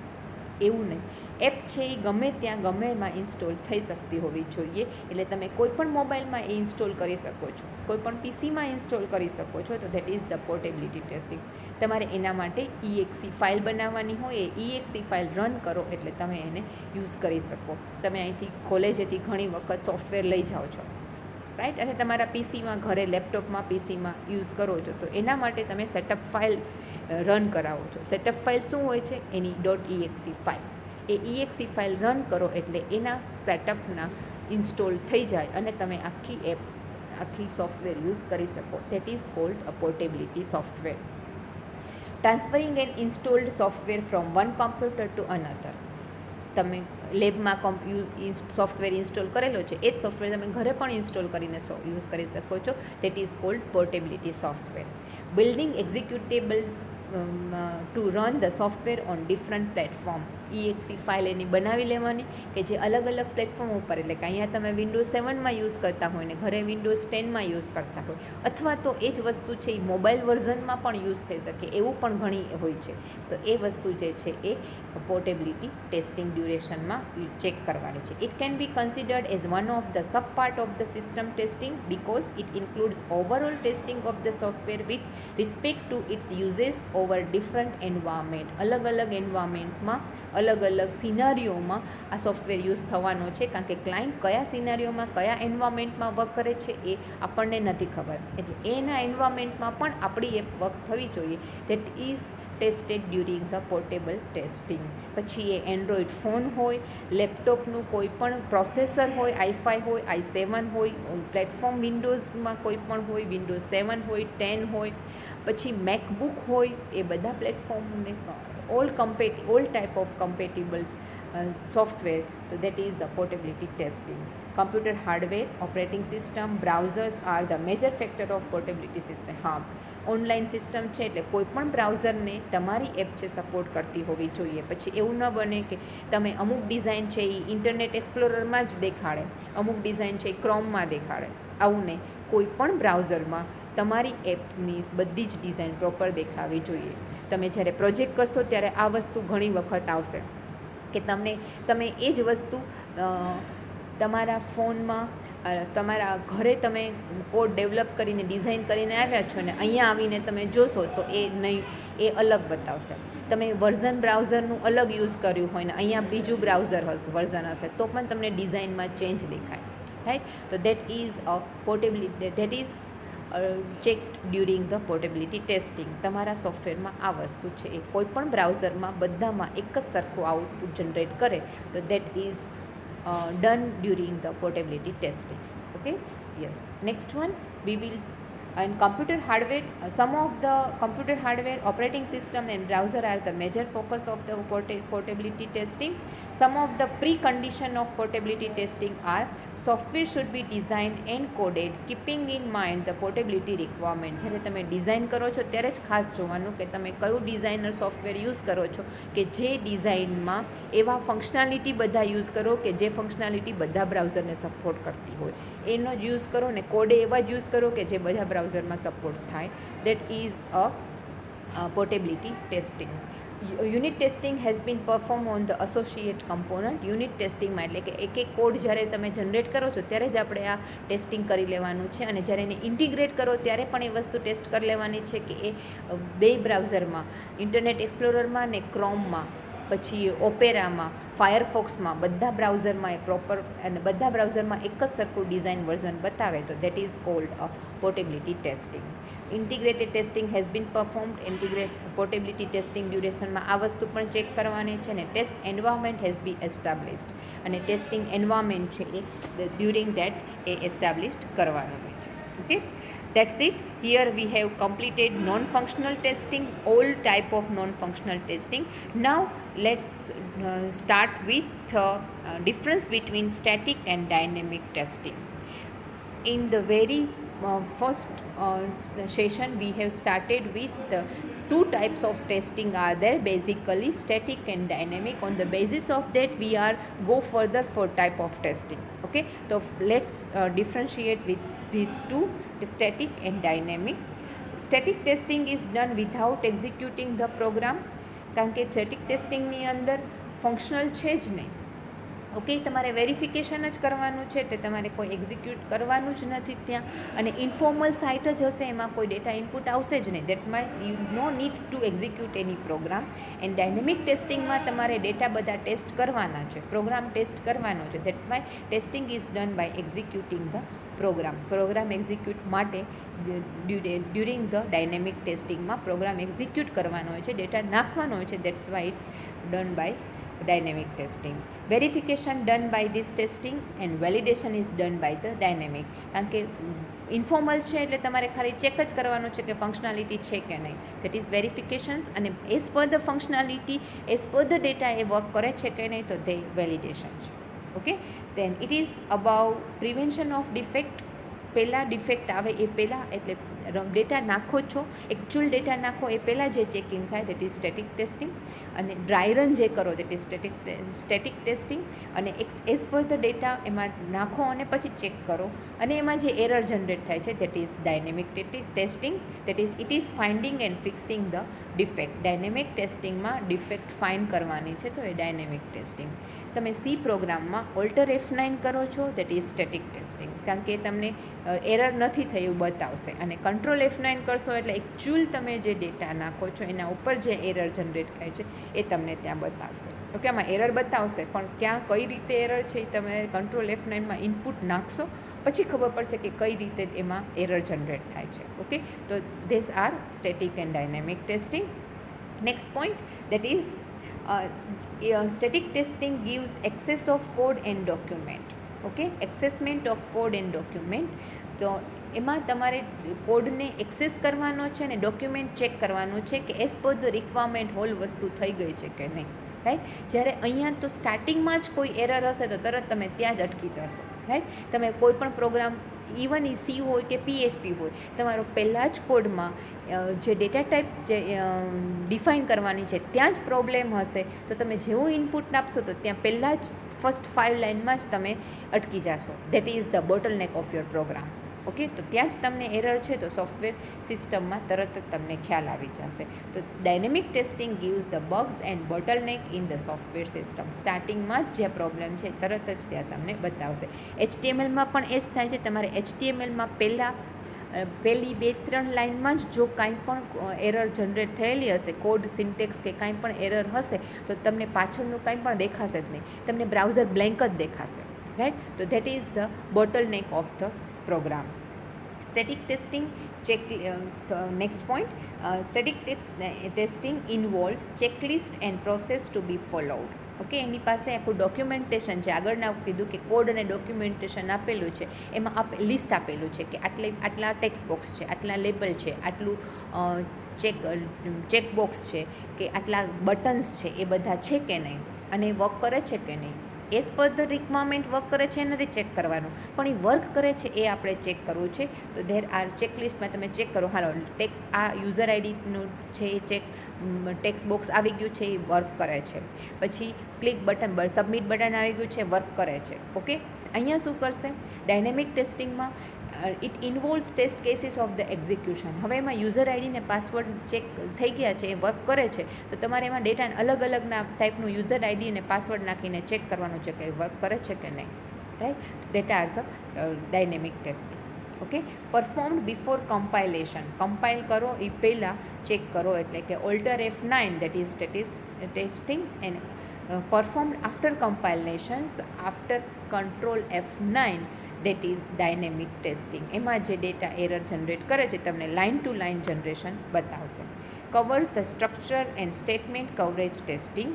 એવું નહીં. એપ છે એ ગમે ત્યાં ગમે એમાં ઇન્સ્ટોલ થઈ શકતી હોવી જોઈએ. એટલે તમે કોઈ પણ મોબાઈલમાં એ ઇન્સ્ટોલ કરી શકો છો, કોઈ પણ પીસીમાં ઇન્સ્ટોલ કરી શકો છો. તો that is the portability testing. તમારે એના માટે EXE ફાઇલ બનાવવાની હોય, એ EXE ફાઇલ રન કરો એટલે તમે એને યુઝ કરી શકો. તમે અહીંથી કોલેજેથી ઘણી વખત સોફ્ટવેર લઈ જાઓ છો, રાઈટ? અને તમારા પીસીમાં, ઘરે લેપટોપમાં, પીસીમાં યુઝ કરો છો, તો એના માટે તમે સેટઅપ ફાઇલ રન કરાવો છો. સેટઅપ ફાઇલ શું હોય છે? એની .exe ફાઇલ. એ EXE ફાઇલ રન કરો એટલે એના સેટઅપના ઇન્સ્ટોલ થઈ જાય અને તમે આખી એપ, આખી સોફ્ટવેર યુઝ કરી શકો. That is called a portability software. Transferring and installed software from one computer to another. તમે લેબમાં સોફ્ટવેર ઇન્સ્ટોલ કરેલો છે એ જ સોફ્ટવેર તમે ઘરે પણ ઇન્સ્ટોલ કરીને યુઝ કરી શકો છો. That is called portability software. Building executable to run the software on different platform. EXE file એની બનાવી લેવાની કે જે અલગ અલગ પ્લેટફોર્મ ઉપર, એટલે કે અહીંયા તમે વિન્ડોઝ 7માં યુઝ કરતા હોય ને ઘરે વિન્ડોઝ 10માં યુઝ કરતા હોય, અથવા તો એ જ વસ્તુ છે એ મોબાઈલ વર્ઝનમાં પણ યુઝ થઈ શકે, એવું પણ ઘણી હોય છે. તો એ વસ્તુ જે છે એ પોર્ટેબિલિટી ટેસ્ટિંગ ડ્યુરેશનમાં ચેક કરવાની છે. It can be considered as one of the sub part of the system testing because it includes overall testing of the software with respect to its uses over different environment. અલગ અલગ એન્વાયરમેન્ટમાં, અલગ અલગ સિનારીઓમાં આ સોફ્ટવેર યુઝ થવાનો છે, કારણ કે ક્લાયન્ટ કયા સિનારીઓમાં, કયા એન્વાયરમેન્ટમાં વર્ક કરે છે એ આપણને નથી ખબર. એટલે એના એન્વાયરમેન્ટમાં પણ આપણી એપ વર્ક થવી જોઈએ. That is tested during the portable testing. પછી એ એન્ડ્રોઈડ ફોન હોય, લેપટોપનું કોઈ પણ પ્રોસેસર હોય, i5 હોય, i7 હોય, પ્લેટફોર્મ વિન્ડોઝમાં કોઈ પણ હોય, વિન્ડોઝ 7 હોય, 10 હોય, પછી મેકબુક હોય, એ બધા પ્લેટફોર્મને all type of compatible software. So that is the portability testing. Computer hardware, operating system, browsers are the major factor of portability system. હા, ઓનલાઈન સિસ્ટમ છે એટલે કોઈ પણ બ્રાઉઝરને તમારી એપ છે સપોર્ટ કરતી હોવી જોઈએ. પછી એવું ન બને કે તમે અમુક ડિઝાઇન છે એ ઇન્ટરનેટ એક્સપ્લોરરમાં જ દેખાડે, અમુક ડિઝાઇન છે એ ક્રોમમાં દેખાડે. આવું નહીં, કોઈ પણ બ્રાઉઝરમાં તમારી એપની બધી જ ડિઝાઇન પ્રોપર દેખાવી જોઈએ. તમે જ્યારે પ્રોજેક્ટ કરશો ત્યારે આ વસ્તુ ઘણી વખત આવશે કે તમે એ જ વસ્તુ તમારા ફોનમાં, તમારા ઘરે તમે કોડ ડેવલપ કરીને ડિઝાઇન કરીને આવ્યા છો ને અહીંયા આવીને તમે જોશો તો એ નહીં, એ અલગ બતાવશે. તમે વર્ઝન બ્રાઉઝરનું અલગ યુઝ કર્યું હોય ને અહીંયા બીજું બ્રાઉઝર હશે, વર્ઝન હશે, તો પણ તમને ડિઝાઇનમાં ચેન્જ દેખાય, રાઈટ. તો that is a portability, that is checked during the portability testing. તમારા સોફ્ટવેરમાં આ વસ્તુ છે, એ કોઈ પણ બ્રાઉઝરમાં બધામાં એક જ સરખું આઉટપુટ જનરેટ કરે તો that is done during the portability testing. Okay, yes. Next one, we will and computer hardware, some of the computer hardware, operating system and browser are the major focus of the portability testing. Some of the precondition of portability testing are software should be designed and coded keeping in mind the portability requirement. જ્યારે તમે ડિઝાઇન કરો છો ત્યારે જ ખાસ જોવાનું કે તમે કયું ડિઝાઇનર સોફ્ટવેર યુઝ કરો છો કે જે ડિઝાઇનમાં એવા ફંક્શનાલિટી બધા યુઝ કરો કે જે ફંક્શનાલિટી બધા બ્રાઉઝરને સપોર્ટ કરતી હોય એનો જ યુઝ કરો, ને કોડે એવા જ યુઝ કરો કે જે બધા બ્રાઉઝરમાં સપોર્ટ થાય. That is a portability testing. Unit testing has bin perform on the associate component. Unit ટેસ્ટિંગમાં એટલે કે એક એક કોડ જ્યારે તમે જનરેટ કરો છો ત્યારે જ આપણે આ ટેસ્ટિંગ કરી લેવાનું છે, અને જ્યારે એને ઇન્ટિગ્રેટ કરો ત્યારે પણ એ વસ્તુ ટેસ્ટ કરી લેવાની છે કે એ બે બ્રાઉઝરમાં, ઇન્ટરનેટ એક્સપ્લોરરમાં ને ક્રોમમાં, પછી ઓપેરામાં, ફાયરફોક્સમાં, બધા બ્રાઉઝરમાં એ પ્રોપર અને બધા બ્રાઉઝરમાં એક જ સરખું ડિઝાઇન વર્ઝન બતાવે તો that is called a portability testing. Integrated testing has been performed. Portability testing ડ્યુરેશનમાં આ વસ્તુ પણ ચેક કરવાની છે, ને test environment has be established, અને ટેસ્ટિંગ એન્વાયરમેન્ટ છે એ ડ્યુરિંગ દેટ એ એસ્ટાબ્લિશ્ડ કરવાનું હોય છે. Okay, that's it. Here we have completed non-functional testing, all type of non-functional testing. Now let's start with difference between static and dynamic testing. In the very first session we have started with two types of testing are there, basically static and dynamic. On the basis of that we are go further for type of testing. Okay, so let's differentiate with these two, static and dynamic. Static testing is done without executing the program, કારણ કે સ્ટેટિક ટેસ્ટિંગની અંદર ફંક્શનલ છે જ નહીં. ઓકે, તમારે વેરિફિકેશન જ કરવાનું છે, એટલે તમારે કોઈ એક્ઝિક્યુટ કરવાનું જ નથી ત્યાં, અને ઇન્ફોર્મલ સાઇટ જ હશે, એમાં કોઈ ડેટા ઇનપુટ આવશે જ નહીં. That may you know need to execute any program. And dynamic ટેસ્ટિંગમાં તમારે ડેટા બધા ટેસ્ટ કરવાના છે, પ્રોગ્રામ ટેસ્ટ કરવાનો છે. That's why testing is done by executing the program. Program execute માટે ડ્યુરિંગ ધ ડાયનેમિક ટેસ્ટિંગમાં પ્રોગ્રામ એક્ઝિક્યુટ કરવાનો હોય છે, ડેટા નાખવાનો હોય છે. That's why it's done by dynamic testing. Verification done by this testing and validation is done by the dynamic. કારણ કે ઇન્ફોર્મલ છે એટલે તમારે ખાલી ચેક જ કરવાનું છે કે ફંક્શનાલિટી છે કે નહીં. દેટ ઇઝ વેરિફિકેશન્સ, અને as per the functionality, as per the data એ વર્ક કરે છે કે નહીં તો તે વેલિડેશન છે. Okay, then it is about prevention of defect. પહેલાં ડિફેક્ટ આવે એ પહેલાં, એટલે ડેટા નાખો છો, એકચ્યુઅલ ડેટા નાખો એ પહેલાં જે ચેકિંગ થાય દેટ ઇઝ સ્ટેટિક ટેસ્ટિંગ, અને ડ્રાય રન જે કરો દેટ ઇઝ સ્ટેટિક ટેસ્ટિંગ, અને એઝ પર ધ ડેટા એમાં નાખો અને પછી ચેક કરો, અને એમાં જે એરર જનરેટ થાય છે that is dynamic testing. That is it is finding and fixing the defect. Dynamic ટેસ્ટિંગમાં ડિફેક્ટ ફાઇન્ડ કરવાની છે તો એ ડાયનેમિક ટેસ્ટિંગ. તમે સી પ્રોગ્રામમાં ઓલ્ટર F9 કરો છો દેટ ઇઝ સ્ટેટિક ટેસ્ટિંગ, કારણ કે તમને એરર નથી થયું બતાવશે, અને કંટ્રોલ F9 કરશો એટલે એકચ્યુઅલ તમે જે ડેટા નાખો છો એના ઉપર જે એરર જનરેટ થાય છે એ તમને ત્યાં બતાવશે. ઓકે, આમાં એરર બતાવશે પણ ક્યાં કઈ રીતે એરર છે એ તમે કંટ્રોલ F9માં ઇનપુટ નાખશો પછી ખબર પડશે કે કઈ રીતે એમાં એરર જનરેટ થાય છે. ઓકે, તો this are static and dynamic testing. Next point that is static testing gives access of code and document. Okay, accessment of code and document. તો એમાં તમારે કોડને એક્સેસ કરવાનો છે અને ડોક્યુમેન્ટ ચેક કરવાનું છે કે as per the requirement hall વસ્તુ થઈ ગઈ છે કે નહીં. રાઈટ, જ્યારે અહીંયા તો સ્ટાર્ટિંગમાં જ કોઈ એરર હશે તો તરત તમે ત્યાં જ અટકી જશો. રાઈટ, તમે કોઈ પણ પ્રોગ્રામ ઇવન એ સી હોય કે પીએચપી હોય, તમારો પહેલાં જ કોડમાં જે ડેટા ટાઈપ જે ડિફાઇન કરવાની છે ત્યાં જ પ્રોબ્લેમ હશે તો તમે જેવું ઇનપુટ આપશો તો ત્યાં પહેલાં જ ફર્સ્ટ 5 લાઇનમાં જ તમે અટકી જશો. That is the bottleneck of your program. Okay, તો ત્યાં જ તમને એરર છે તો સોફ્ટવેર સિસ્ટમમાં તરત જ તમને ખ્યાલ આવી જશે. તો dynamic testing gives the bugs and bottleneck in the software system. સ્ટાર્ટિંગમાં જ જે પ્રોબ્લેમ છે તરત જ ત્યાં તમને બતાવશે. HTMLમાં પણ એ જ થાય છે. તમારે HTMLમાં પહેલાં પહેલી 2-3 લાઇનમાં જ જો કાંઈ પણ એરર જનરેટ થયેલી હશે, કોડ સિન્ટેક્સ કે કાંઈ પણ એરર હશે, તો તમને પાછળનું કાંઈ પણ દેખાશે જ નહીં, તમને બ્રાઉઝર બ્લેન્ક જ દેખાશે, રાઈટ. તો that is the bottleneck of the program. Static testing next point, static testing involves checklist and process to be followed. Okay, એની પાસે આખું ડોક્યુમેન્ટેશન છે. આગળના કીધું કે કોડ અને ડોક્યુમેન્ટેશન આપેલું છે, એમાં લિસ્ટ આપેલું છે કે આટલા ટેક્સ્ટ બોક્સ છે, આટલા લેબલ છે, આટલું ચેકબોક્સ છે, કે આટલા બટન્સ છે, એ બધા છે કે નહીં, અને વર્ક કરે છે કે નહીં. As per the requirement work કરે છે એ નથી ચેક કરવાનું, પણ એ વર્ક કરે છે એ આપણે ચેક કરવું છે. તો ધેર આર ચેકલિસ્ટમાં તમે ચેક કરો, હાલો ટેક્સ આ યુઝર આઈડીનું છે એ ટેક્સ બોક્સ આવી ગયું છે, એ વર્ક કરે છે. પછી ક્લિક બટન, સબમિટ બટન આવી ગયું છે, વર્ક કરે છે. ઓકે, અહીંયા શું કરશે ડાયનેમિક ટેસ્ટિંગમાં? It involves test cases of the execution. હવે એમાં યુઝર આઈડી ને પાસવર્ડ ચેક થઈ ગયા છે, એ વર્ક કરે છે, તો તમારે એમાં ડેટાને અલગ અલગના ટાઈપનું યુઝર આઈડી અને પાસવર્ડ નાખીને ચેક કરવાનું છે કે વર્ક કરે છે કે નહીં, right. That are the dynamic testing. Okay, performed before compilation. Compile કરો એ પહેલાં ચેક કરો, એટલે કે alter F9 that is testing, and performed after compilations after control F9 that is dynamic testing. એમાં જે ડેટા એરર જનરેટ કરે છે તમને લાઇન ટુ લાઇન જનરેશન બતાવશે. Covers the structure and statement coverage testing.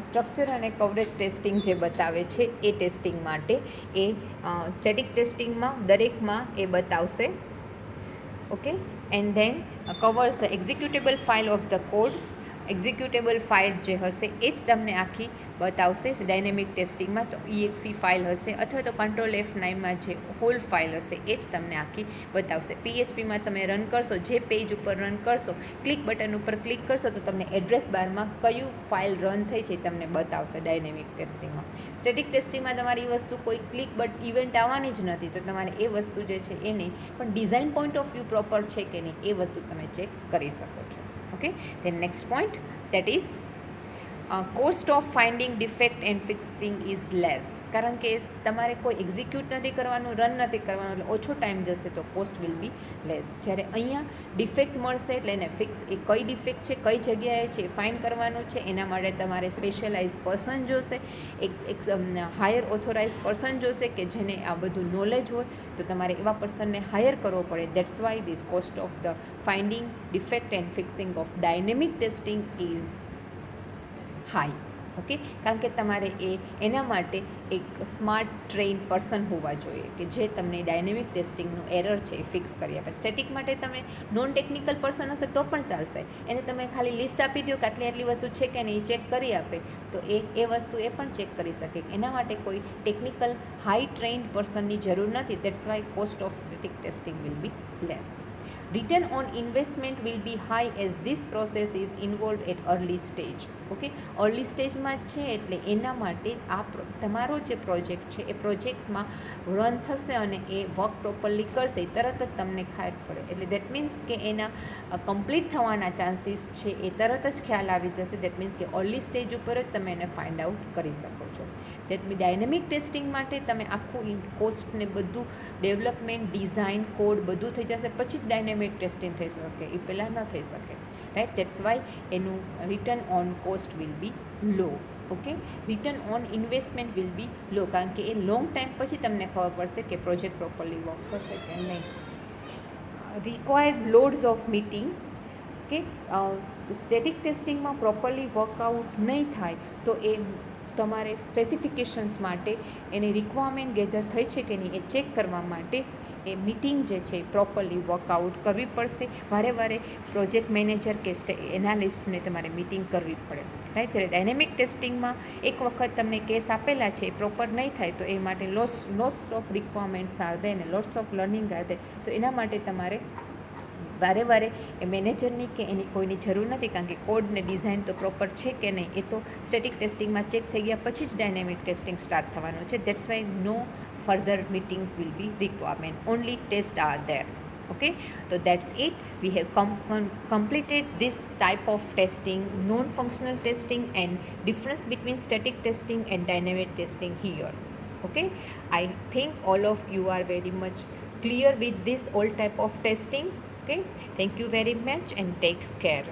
Structure અને કવરેજ ટેસ્ટિંગ જે બતાવે છે એ ટેસ્ટિંગ માટે એ સ્ટેટિક ટેસ્ટિંગમાં દરેકમાં એ બતાવશે. Okay, and then covers the executable file of the code. Executable file જે હશે એ જ તમને આખી બતાવશે ડાયનેમિક ટેસ્ટિંગમાં. તો exe ફાઇલ હશે અથવા તો કંટ્રોલ F9માં જે હોલ ફાઇલ હશે એ જ તમને આખી બતાવશે. PHPમાં તમે રન કરશો, જે પેજ ઉપર રન કરશો, ક્લિક બટન ઉપર ક્લિક કરશો તો તમને એડ્રેસ બારમાં કયું ફાઇલ રન થઈ છે તમને બતાવશે ડાયનેમિક ટેસ્ટિંગમાં. સ્ટેટિક ટેસ્ટિંગમાં તમારી એ વસ્તુ કોઈ ક્લિક બટ ઇવેન્ટ આવવાની જ નથી, તો તમારે એ વસ્તુ જે છે એ નહીં, પણ design point of view proper છે કે નહીં એ વસ્તુ તમે ચેક કરી શકો છો. Okay, then next point, that is cost of finding defect and fixing is less. કારણ કે તમારે કોઈ એક્ઝિક્યુટ નથી કરવાનું, રન નથી કરવાનું, એટલે ઓછો ટાઈમ જશે, તો કોસ્ટ વિલ બી લેસ. જ્યારે અહીંયા ડિફેક્ટ મળશે એટલે એને ફિક્સ, એ કઈ ડિફેક્ટ છે, કઈ જગ્યાએ છે, એ ફાઇન્ડ કરવાનું છે. એના માટે તમારે સ્પેશિયલાઇઝ પર્સન જોશે, એક હાયર ઓથોરાઇઝ પર્સન જોશે કે જેને આ બધું નોલેજ હોય, તો તમારે એવા પર્સનને હાયર કરવો પડે. That's why the cost of the finding defect and fixing of dynamic testing is high. Okay, કારણ કે તમારે એના માટે એક સ્માર્ટ ટ્રેઇન પર્સન હોવા જોઈએ કે જે તમને ડાયનેમિક ટેસ્ટિંગનું એરર છે એ ફિક્સ કરી આપે. સ્ટેટિક માટે તમે નોન ટેકનિકલ પર્સન હશે તો પણ ચાલશે, એને તમે ખાલી લિસ્ટ આપી દો કે આટલી વસ્તુ છે કે નહીં, ચેક કરી આપે, તો એ વસ્તુ એ પણ ચેક કરી શકે. એના માટે કોઈ ટેકનિકલ હાઈ ટ્રેઇન્ડ પર્સનની જરૂર નથી. That's why cost of static testing will be less. Return on investment will be high as this process is involved at early stage. Okay, early સ્ટેજમાં છે એટલે એના માટે આ તમારો જે પ્રોજેક્ટ છે એ પ્રોજેક્ટમાં રન થશે અને એ વર્ક પ્રોપરલી કરશે, તરત જ તમને ખ્યાલ પડે. એટલે દેટ મીન્સ કે એના કમ્પ્લીટ થવાના ચાન્સીસ છે એ તરત જ ખ્યાલ આવી જશે. દેટ મીન્સ કે અર્લી સ્ટેજ ઉપર જ તમે એને ફાઇન્ડ આઉટ કરી શકો છો. દેટ મીન્સ ડાયનેમિક ટેસ્ટિંગ માટે તમે આખું કોસ્ટને બધું ડેવલપમેન્ટ, ડિઝાઇન, કોડ બધું થઈ જશે પછી જ ડાયનેમિક ટેસ્ટિંગ થઈ શકે, એ પહેલાં ન થઈ શકે, રાઈટ. દેટ્સ વાય એનું return on cost will be low. Okay, return on investment will be low, કારણ કે એ લોંગ ટાઈમ પછી તમને ખબર પડશે કે પ્રોજેક્ટ પ્રોપરલી વર્ક કરશે કે નહીં. Required loads of meeting. કે સ્ટેટિક ટેસ્ટિંગમાં પ્રોપરલી વર્કઆઉટ નહીં થાય તો એ તમારે સ્પેસિફિકેશન્સ માટે એની રિક્વાયરમેન્ટ ગેધર થઈ છે કે નહીં એ ચેક કરવા માટે એ મીટિંગ જે છે પ્રોપરલી વર્કઆઉટ કરવી પડશે. વારે પ્રોજેક્ટ મેનેજર કે એનાલિસ્ટને તમારે મીટિંગ કરવી પડે, રાઈટ. જ્યારે ડાયનેમિક ટેસ્ટિંગમાં એક વખત તમને કેસ આપેલા છે એ પ્રોપર નહીં થાય તો એ માટે lots of requirements are there અને lots of learning are there. તો એના માટે તમારે વારે એ મેનેજરની કે એની કોઈની જરૂર નથી, કારણ કે કોડ ને ડિઝાઇન તો પ્રોપર છે કે નહીં એ તો સ્ટેટિક ટેસ્ટિંગમાં ચેક થઈ ગયા પછી જ ડાયનેમિક ટેસ્ટિંગ સ્ટાર્ટ થવાનું છે. That's why no further meeting will be requirement, only test are there. Okay, so that's it. We have completed this type of testing, non-functional testing and difference between static testing and dynamic testing here. Okay, I think all of you are very much clear with this all type of testing. Okay, thank you very much and take care.